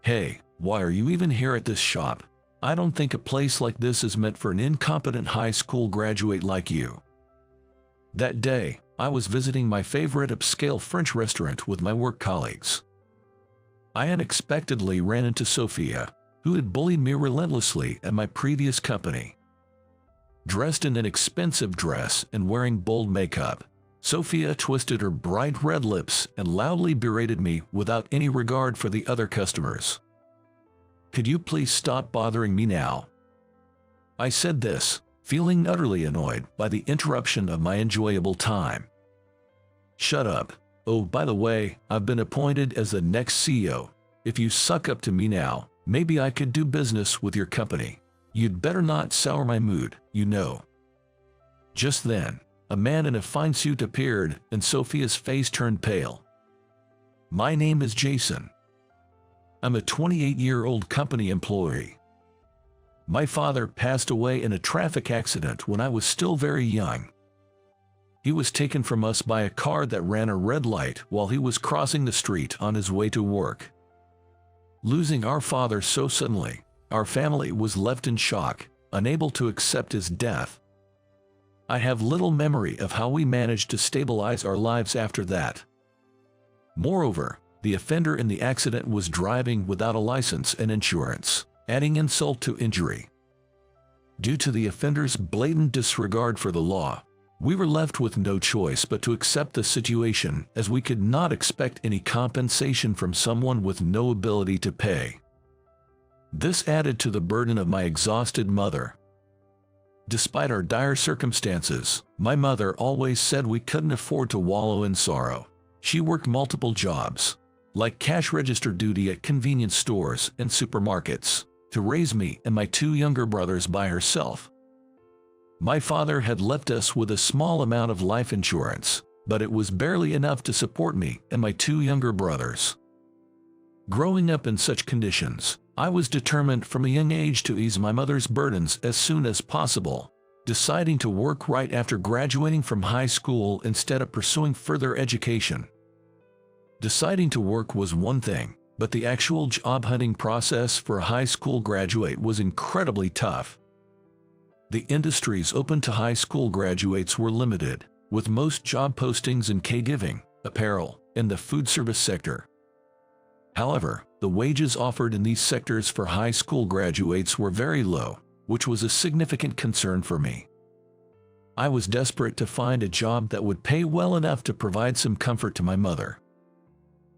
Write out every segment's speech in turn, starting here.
Hey, why are you even here at this shop? I don't think a place like this is meant for an incompetent high school graduate like you. That day, I was visiting my favorite upscale French restaurant with my work colleagues. I unexpectedly ran into Sophia, who had bullied me relentlessly at my previous company. Dressed in an expensive dress and wearing bold makeup, Sophia twisted her bright red lips and loudly berated me without any regard for the other customers. "Could you please stop bothering me now?" I said this, feeling utterly annoyed by the interruption of my enjoyable time. "Shut up. Oh, by the way, I've been appointed as the next CEO. If you suck up to me now, maybe I could do business with your company. You'd better not sour my mood, you know." Just then, a man in a fine suit appeared and Sophia's face turned pale. "My name is Jason. I'm a 28-year-old company employee. My father passed away in a traffic accident when I was still very young. He was taken from us by a car that ran a red light while he was crossing the street on his way to work. Losing our father so suddenly, our family was left in shock, unable to accept his death. I have little memory of how we managed to stabilize our lives after that. Moreover, the offender in the accident was driving without a license and insurance, adding insult to injury. Due to the offender's blatant disregard for the law, we were left with no choice but to accept the situation, as we could not expect any compensation from someone with no ability to pay. This added to the burden of my exhausted mother. Despite our dire circumstances, my mother always said we couldn't afford to wallow in sorrow. She worked multiple jobs, like cash register duty at convenience stores and supermarkets, to raise me and my two younger brothers by herself. My father had left us with a small amount of life insurance, but it was barely enough to support me and my two younger brothers. Growing up in such conditions, I was determined from a young age to ease my mother's burdens as soon as possible, deciding to work right after graduating from high school instead of pursuing further education. Deciding to work was one thing, but the actual job hunting process for a high school graduate was incredibly tough. The industries open to high school graduates were limited, with most job postings in caregiving, apparel, and the food service sector. However, the wages offered in these sectors for high school graduates were very low, which was a significant concern for me. I was desperate to find a job that would pay well enough to provide some comfort to my mother.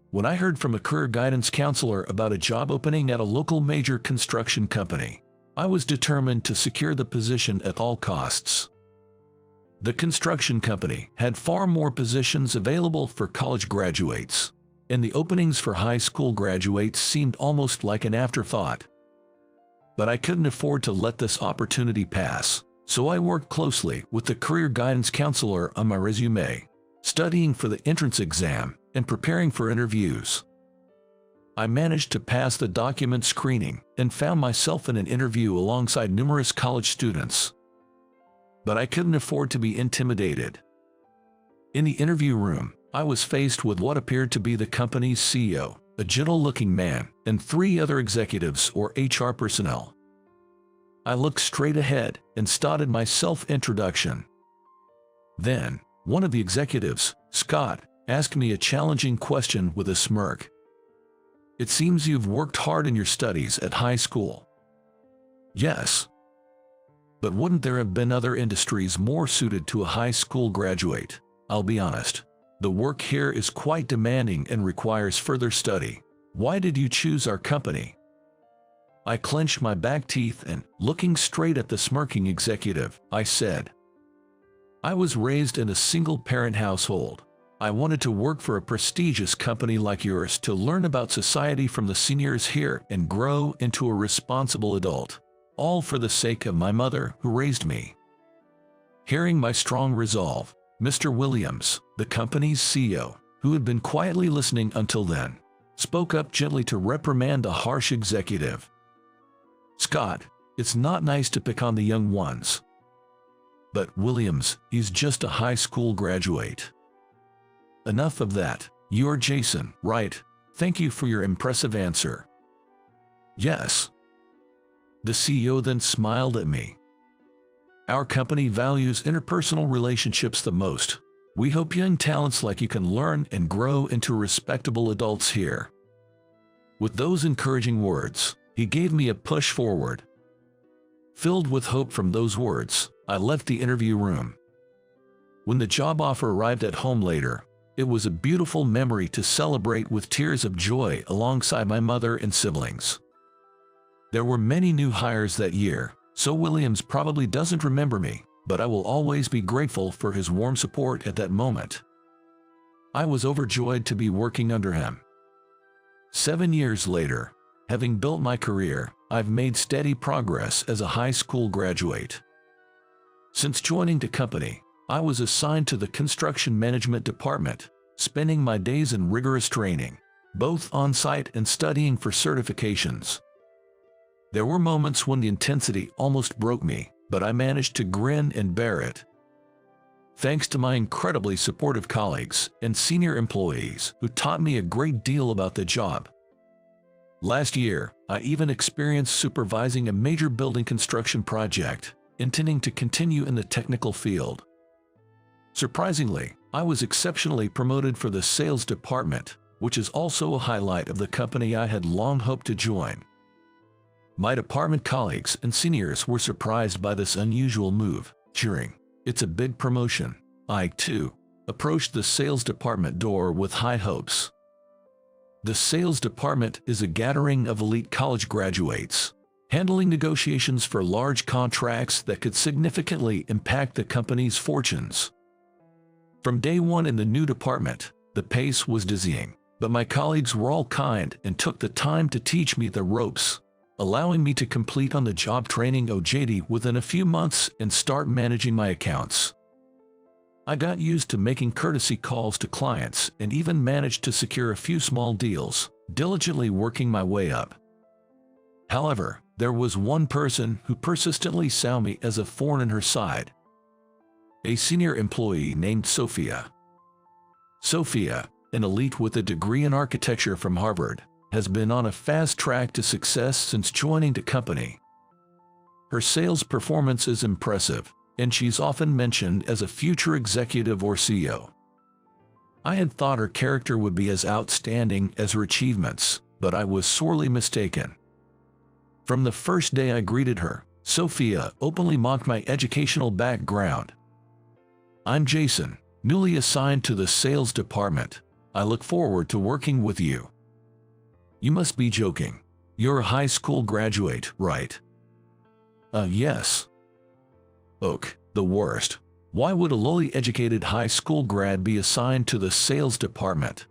When I heard from a career guidance counselor about a job opening at a local major construction company, I was determined to secure the position at all costs. The construction company had far more positions available for college graduates, and the openings for high school graduates seemed almost like an afterthought. But I couldn't afford to let this opportunity pass, so I worked closely with the career guidance counselor on my resume, studying for the entrance exam and preparing for interviews. I managed to pass the document screening and found myself in an interview alongside numerous college students. But I couldn't afford to be intimidated. In the interview room, I was faced with what appeared to be the company's CEO, a gentle-looking man, and three other executives or HR personnel. I looked straight ahead and started my self-introduction. Then, one of the executives, Scott, asked me a challenging question with a smirk. "It seems you've worked hard in your studies at high school." "Yes. But wouldn't there have been other industries more suited to a high school graduate? I'll be honest. The work here is quite demanding and requires further study. Why did you choose our company?" I clenched my back teeth and, looking straight at the smirking executive, I said, "I was raised in a single-parent household. I wanted to work for a prestigious company like yours to learn about society from the seniors here and grow into a responsible adult, all for the sake of my mother who raised me." Hearing my strong resolve, Mr. Williams, the company's CEO, who had been quietly listening until then, spoke up gently to reprimand the harsh executive. "Scott, it's not nice to pick on the young ones. But Williams, he's just a high school graduate. Enough of that. You're Jason, right? Thank you for your impressive answer. Yes. The CEO then smiled at me. Our company values interpersonal relationships the most. We hope young talents like you can learn and grow into respectable adults here. With those encouraging words, he gave me a push forward. Filled with hope from those words, I left the interview room. When the job offer arrived at home later, it was a beautiful memory to celebrate with tears of joy alongside my mother and siblings. There were many new hires that year, so Williams probably doesn't remember me, but I will always be grateful for his warm support at that moment. I was overjoyed to be working under him. 7 years later, having built my career, I've made steady progress as a high school graduate. Since joining the company, I was assigned to the construction management department, spending my days in rigorous training, both on-site and studying for certifications. There were moments when the intensity almost broke me, but I managed to grin and bear it. Thanks to my incredibly supportive colleagues and senior employees who taught me a great deal about the job. Last year, I even experienced supervising a major building construction project, intending to continue in the technical field. Surprisingly, I was exceptionally promoted for the sales department, which is also a highlight of the company I had long hoped to join. My department colleagues and seniors were surprised by this unusual move, cheering, "It's a big promotion." I, too, approached the sales department door with high hopes. The sales department is a gathering of elite college graduates, handling negotiations for large contracts that could significantly impact the company's fortunes. From day one in the new department, the pace was dizzying, but my colleagues were all kind and took the time to teach me the ropes, allowing me to complete on-the-job training OJT within a few months and start managing my accounts. I got used to making courtesy calls to clients and even managed to secure a few small deals, diligently working my way up. However, there was one person who persistently saw me as a thorn in her side. A senior employee named Sophia. Sophia, an elite with a degree in architecture from Harvard, has been on a fast track to success since joining the company. Her sales performance is impressive, and she's often mentioned as a future executive or CEO. I had thought her character would be as outstanding as her achievements, but I was sorely mistaken. From the first day I greeted her, Sophia openly mocked my educational background. "I'm Jason, newly assigned to the sales department. I look forward to working with you." "You must be joking. You're a high school graduate, right?" Yes." "Ugh, the worst. Why would a lowly educated high school grad be assigned to the sales department?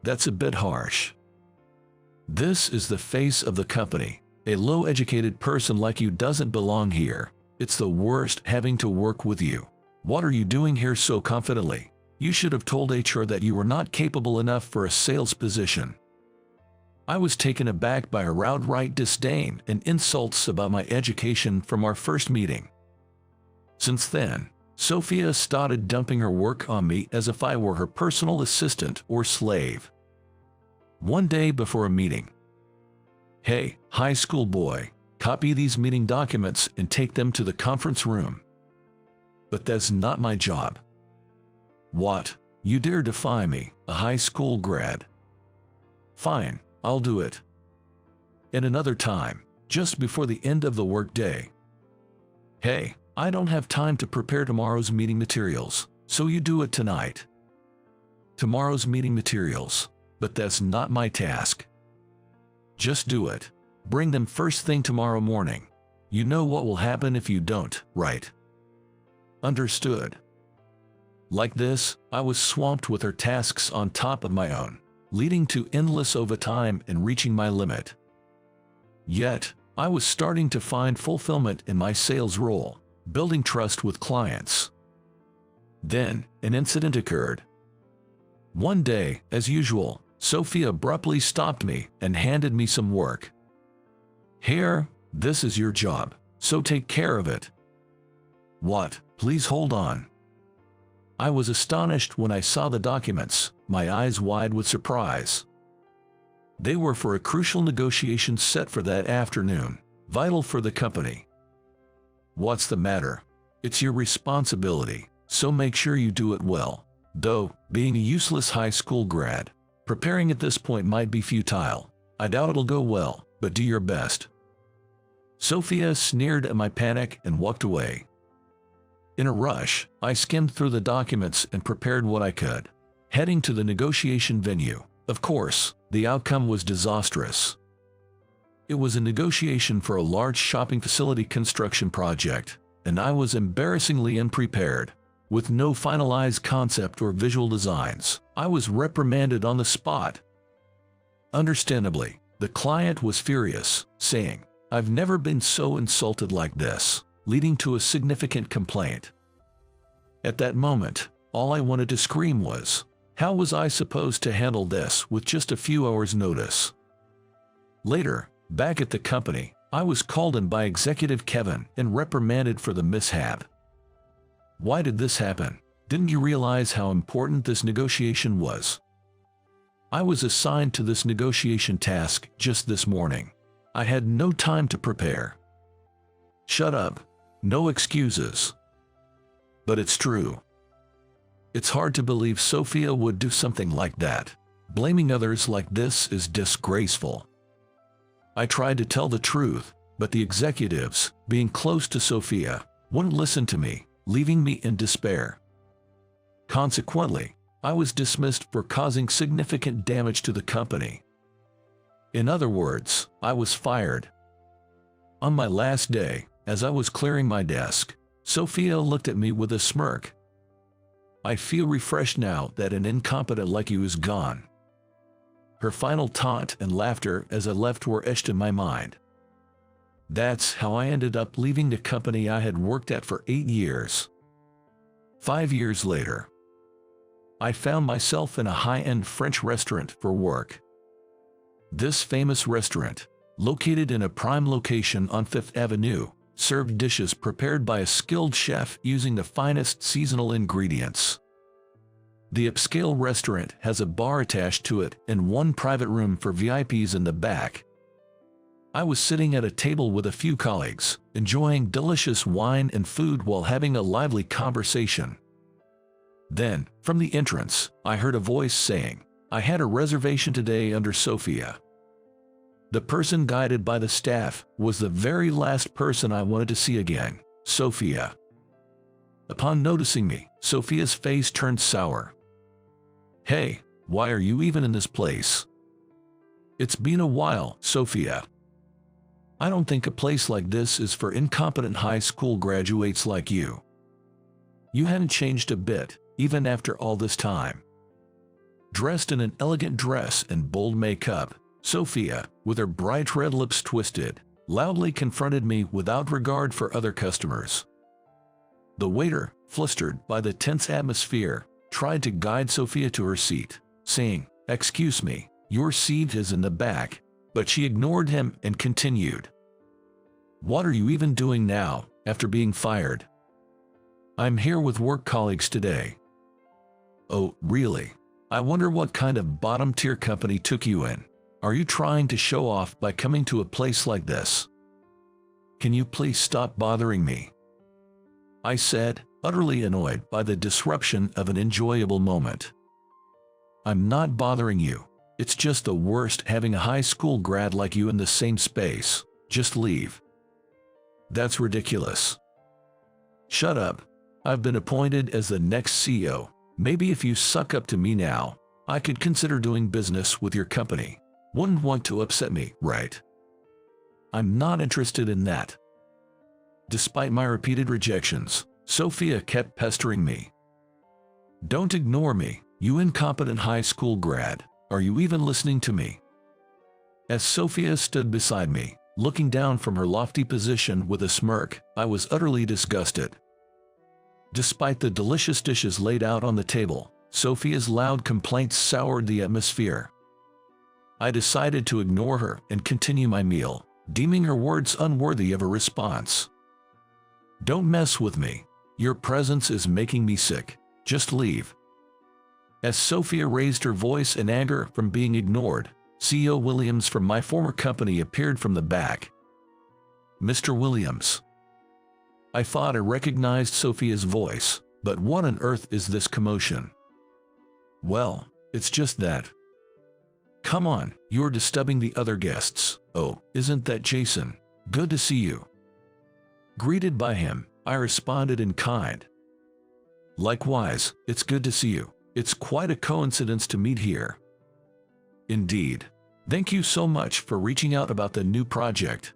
That's a bit harsh. This is the face of the company. A low-educated person like you doesn't belong here. It's the worst having to work with you. What are you doing here so confidently? You should have told HR that you were not capable enough for a sales position." I was taken aback by her outright disdain and insults about my education from our first meeting. Since then, Sophia started dumping her work on me as if I were her personal assistant or slave. One day before a meeting, "Hey, high school boy, copy these meeting documents and take them to the conference room." "But that's not my job." "What? You dare defy me, a high school grad?" "Fine, I'll do it." And another time, just before the end of the workday, "Hey, I don't have time to prepare tomorrow's meeting materials, so you do it tonight." "Tomorrow's meeting materials? But that's not my task." "Just do it. Bring them first thing tomorrow morning. You know what will happen if you don't, right?" "Understood." Like this, I was swamped with her tasks on top of my own, leading to endless overtime and reaching my limit. Yet, I was starting to find fulfillment in my sales role, building trust with clients. Then, an incident occurred. One day, as usual, Sophia abruptly stopped me and handed me some work. "Here, this is your job, so take care of it." "What? Please hold on." I was astonished when I saw the documents, my eyes wide with surprise. They were for a crucial negotiation set for that afternoon, vital for the company. What's the matter? It's your responsibility, so make sure you do it well. Though, being a useless high school grad, preparing at this point might be futile. I doubt it'll go well, but do your best. Sophia sneered at my panic and walked away. In a rush, I skimmed through the documents and prepared what I could, heading to the negotiation venue. Of course, the outcome was disastrous. It was a negotiation for a large shopping facility construction project, and I was embarrassingly unprepared. With no finalized concept or visual designs, I was reprimanded on the spot. Understandably, the client was furious, saying, "I've never been so insulted like this," leading to a significant complaint. At that moment, all I wanted to scream was, how was I supposed to handle this with just a few hours' notice? Later, back at the company, I was called in by Executive Kevin and reprimanded for the mishap. "Why did this happen? Didn't you realize how important this negotiation was?" I was assigned to this negotiation task just this morning. I had no time to prepare. Shut up. No excuses. But it's true. It's hard to believe Sophia would do something like that. Blaming others like this is disgraceful. I tried to tell the truth, but the executives, being close to Sophia, wouldn't listen to me, leaving me in despair. Consequently, I was dismissed for causing significant damage to the company. In other words, I was fired. On my last day, as I was clearing my desk, Sophia looked at me with a smirk. "I feel refreshed now that an incompetent like you is gone." Her final taunt and laughter as I left were etched in my mind. That's how I ended up leaving the company I had worked at for 8 years. 5 years later, I found myself in a high-end French restaurant for work. This famous restaurant, located in a prime location on 5th Avenue, served dishes prepared by a skilled chef using the finest seasonal ingredients. The upscale restaurant has a bar attached to it and one private room for VIPs in the back. I was sitting at a table with a few colleagues, enjoying delicious wine and food while having a lively conversation. Then, from the entrance, I heard a voice saying, "I had a reservation today under Sophia." The person guided by the staff was the very last person I wanted to see again, Sophia. Upon noticing me, Sophia's face turned sour. "Hey, why are you even in this place?" "It's been a while, Sophia. I don't think a place like this is for incompetent high school graduates like you. You haven't changed a bit, even after all this time." Dressed in an elegant dress and bold makeup, Sophia, with her bright red lips twisted, loudly confronted me without regard for other customers. The waiter, flustered by the tense atmosphere, tried to guide Sophia to her seat, saying, "Excuse me, your seat is in the back," but she ignored him and continued, "What are you even doing now, after being fired?" "I'm here with work colleagues today." "Oh, really? I wonder what kind of bottom-tier company took you in. Are you trying to show off by coming to a place like this? Can you please stop bothering me?" I said, utterly annoyed by the disruption of an enjoyable moment. "I'm not bothering you. It's just the worst having a high school grad like you in the same space. Just leave." "That's ridiculous." "Shut up. I've been appointed as the next CEO. Maybe if you suck up to me now, I could consider doing business with your company. Wouldn't want to upset me, right?" "I'm not interested in that." Despite my repeated rejections, Sophia kept pestering me. "Don't ignore me, you incompetent high school grad. Are you even listening to me?" As Sophia stood beside me, looking down from her lofty position with a smirk, I was utterly disgusted. Despite the delicious dishes laid out on the table, Sophia's loud complaints soured the atmosphere. I decided to ignore her and continue my meal, deeming her words unworthy of a response. "Don't mess with me. Your presence is making me sick. Just leave." As Sophia raised her voice in anger from being ignored, CEO Williams from my former company appeared from the back. Mr. Williams. I thought I recognized Sophia's voice, but what on earth is this commotion? Well, it's just that. Come on, you're disturbing the other guests. Oh, isn't that Jason? Good to see you. Greeted by him, I responded in kind. Likewise, it's good to see you. It's quite a coincidence to meet here. Indeed. Thank you so much for reaching out about the new project.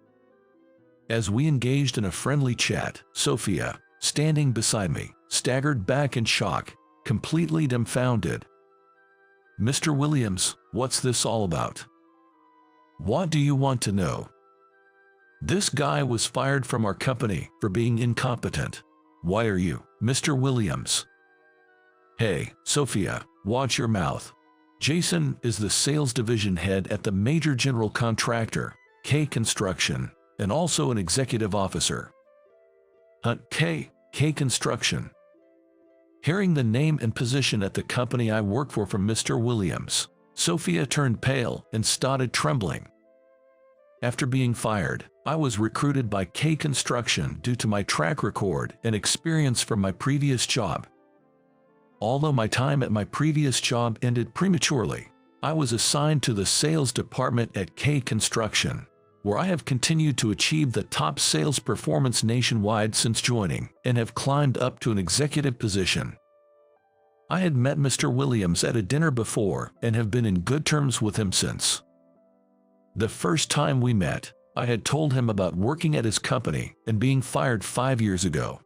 As we engaged in a friendly chat, Sophia, standing beside me, staggered back in shock, completely dumbfounded. Mr. Williams, what's this all about? What do you want to know? This guy was fired from our company for being incompetent. Why are you, Mr. Williams? Hey, Sophia, watch your mouth. Jason is the sales division head at the major general contractor, K Construction, and also an executive officer. K Construction. Hearing the name and position at the company I work for from Mr. Williams, Sophia turned pale and started trembling. After being fired, I was recruited by K Construction due to my track record and experience from my previous job. Although my time at my previous job ended prematurely, I was assigned to the sales department at K Construction, where I have continued to achieve the top sales performance nationwide since joining and have climbed up to an executive position. I had met Mr. Williams at a dinner before and have been in good terms with him since. The first time we met, I had told him about working at his company and being fired 5 years ago.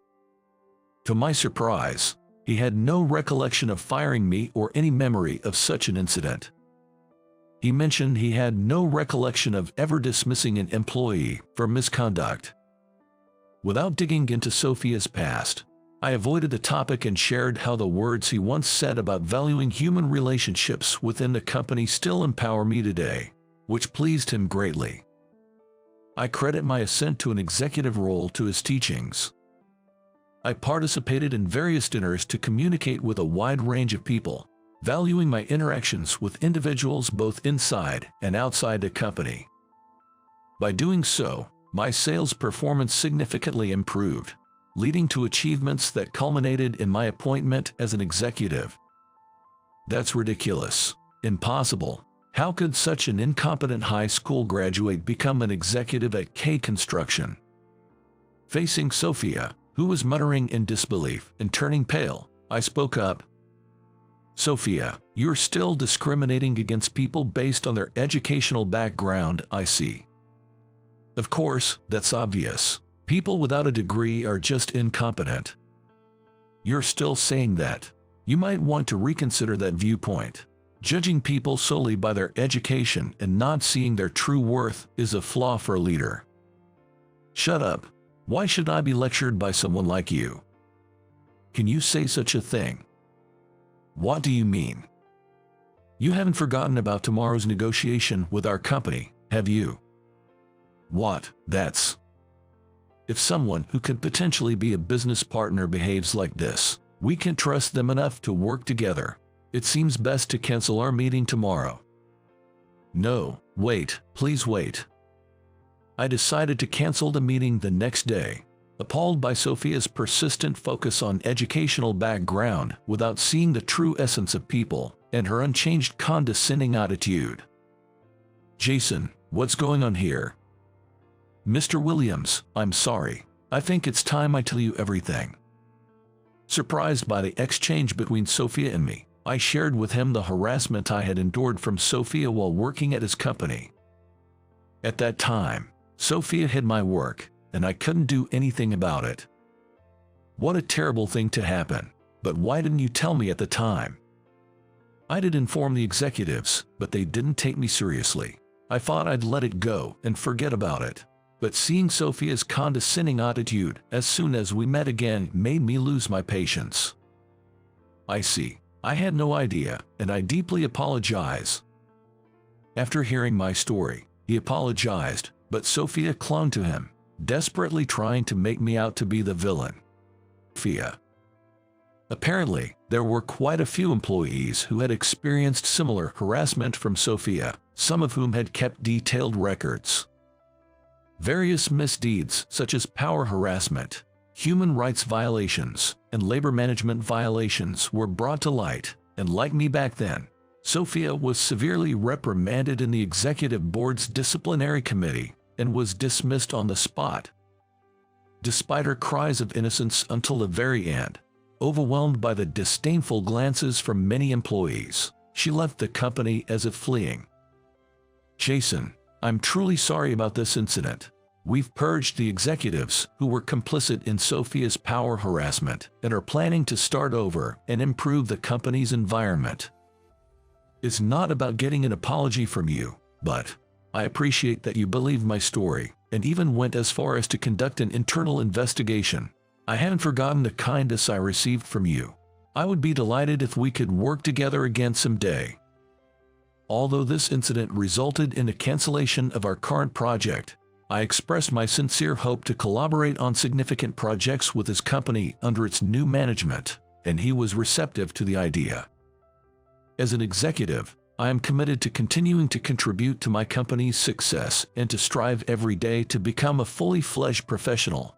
To my surprise, he had no recollection of firing me or any memory of such an incident. He mentioned he had no recollection of ever dismissing an employee for misconduct. Without digging into Sophia's past, I avoided the topic and shared how the words he once said about valuing human relationships within the company still empower me today, which pleased him greatly. I credit my ascent to an executive role to his teachings. I participated in various dinners to communicate with a wide range of people, valuing my interactions with individuals both inside and outside the company. By doing so, my sales performance significantly improved, leading to achievements that culminated in my appointment as an executive. That's ridiculous. Impossible. How could such an incompetent high school graduate become an executive at K Construction? Facing Sophia, who was muttering in disbelief and turning pale, I spoke up. Sophia, you're still discriminating against people based on their educational background, I see. Of course, that's obvious. People without a degree are just incompetent. You're still saying that. You might want to reconsider that viewpoint. Judging people solely by their education and not seeing their true worth is a flaw for a leader. Shut up. Why should I be lectured by someone like you? Can you say such a thing? What do you mean? You haven't forgotten about tomorrow's negotiation with our company, have you? What, that's... If someone who could potentially be a business partner behaves like this, we can't trust them enough to work together. It seems best to cancel our meeting tomorrow. No, wait, please wait. I decided to cancel the meeting the next day, appalled by Sophia's persistent focus on educational background without seeing the true essence of people and her unchanged condescending attitude. Jason, what's going on here? Mr. Williams, I'm sorry. I think it's time I tell you everything. Surprised by the exchange between Sophia and me, I shared with him the harassment I had endured from Sophia while working at his company. At that time, Sophia hid my work, and I couldn't do anything about it. What a terrible thing to happen, but why didn't you tell me at the time? I did inform the executives, but they didn't take me seriously. I thought I'd let it go and forget about it. But seeing Sophia's condescending attitude as soon as we met again made me lose my patience. I see. I had no idea, and I deeply apologize. After hearing my story, he apologized, but Sophia clung to him, desperately trying to make me out to be the villain. Sophia. Apparently, there were quite a few employees who had experienced similar harassment from Sophia, some of whom had kept detailed records. Various misdeeds such as power harassment, human rights violations, and labor management violations were brought to light, and like me back then, Sophia was severely reprimanded in the executive board's disciplinary committee and was dismissed on the spot. Despite her cries of innocence until the very end, overwhelmed by the disdainful glances from many employees, she left the company as if fleeing. Jason, I'm truly sorry about this incident. We've purged the executives who were complicit in Sophia's power harassment and are planning to start over and improve the company's environment. It's not about getting an apology from you, but I appreciate that you believe my story and even went as far as to conduct an internal investigation. I haven't forgotten the kindness I received from you. I would be delighted if we could work together again someday. Although this incident resulted in the cancellation of our current project, I expressed my sincere hope to collaborate on significant projects with his company under its new management, and he was receptive to the idea. As an executive, I am committed to continuing to contribute to my company's success and to strive every day to become a fully fledged professional.